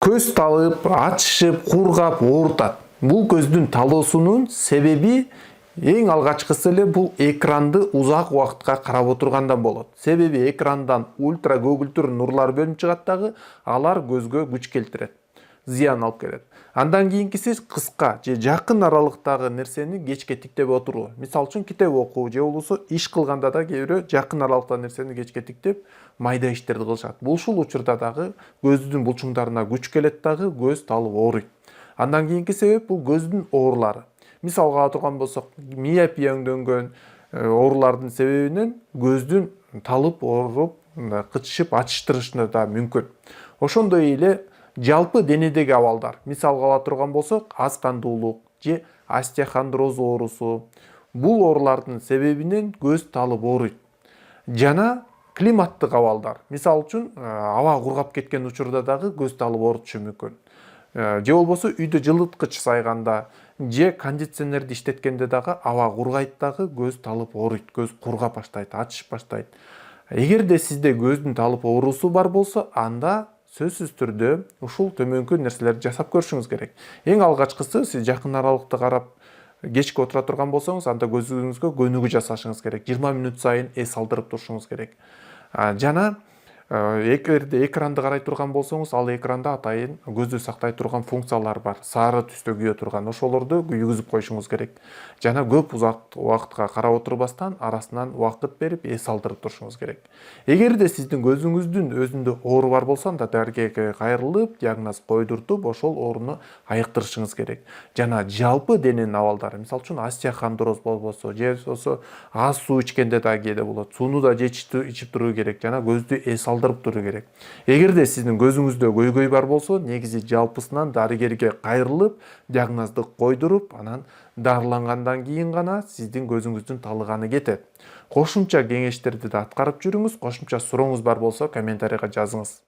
Көз талып, ачышып, кургап, оорутат. Бул көздүн талуусунун себеби эң алгачкысы эле бул экранды узак убакытка карап отургандан болот. Себеби экрандан ультра көгүлтүр нурлар бөлүнүп чыгат дагы, алар көзгө күч келтирет, зыян алып келет. Андан кийинкиси кыска же жакын аралыктагы нерсени кечке тиктеп отуруу. Мисалы үчүн китеп окуу же болбосо иш кылганда да кээ бирөө жакын аралыктагы нерсени кечке тиктеп майда иштерди кылышат. Ушул учурда дагы көздүн булчуңдарына күч келет дагы, көз талып ооруйт. Андан кийинки себеп бул көздүн оорулары. Мисалга ала турган болсок, миопия өңдөнгөн оорулардын себебинен көздүн талып ооруп, кычышып, ачыштырышы да мүмкүн. Ошондой эле жалпы денедеги абалдар. Мисалга ала турган болсок, аз кандуулук же остеохондроз оорусу. Бул оорулардын себебинен көз талып ооруйт. Жана климаттык абалдар. Мисалы үчүн, аба кургап кеткен учурда дагы көз талып оорутушу мүмкүн. Же болбосо үйдө жылыткыч сайганда же кондиционерди иштеткенде дагы аба кургайт дагы көз талып ооруйт, көз кургап баштайт, ачышып баштайт. Эгерде сизде көздүн талып оорусу бар болсо, анда сөзсүз түрдө ушул төмөнкү нерселерди жасап көрүшүңүз керек. Эң алгачкысы, сиз жакын аралыкты карап кечке отура турган болсоңуз, анда көзүңүзгө көнүгүү жасашыңыз керек. 20 мүнөт сайын эс алдырып турушуңуз керек. Жана эгерде экранды карай турган болсоңуз, ал экранда атайын көздү сактай турган функциялар бар. Сары түстө күйө турган, ошолорду күйгүзүп коюшуңуз керек. Жана көп узак убакытка карап отурбастан, арасынан убакыт берип эс алдырып турушуңуз керек. Эгерде сиздин көзүңүздүн өзүндө оору бар болсо, анда дарыгерге кайрылып, диагноз койдуртуп, ошол ооруну айыктырышыңыз керек. Жана жалпы дененин абалдары, мисалы үчүн остеохондроз болбосо, же болбосо аз суу ичкенде да кээде болот. Сууну да ичип туруу керек, жана көздү эс алдырып туруу керек. Эгерде сиздин көзүңүздө көйгөй бар болсо, негизи жалпысынан дарыгерге кайрылып, диагнозду койдуруп, анан дарылангандан кийин гана сиздин көзүңүздүн талыганы кетет. Кошумча кеңештерди да аткарып жүрүңүз. Кошумча сурооңуз бар болсо, комментарийга жазыңыз.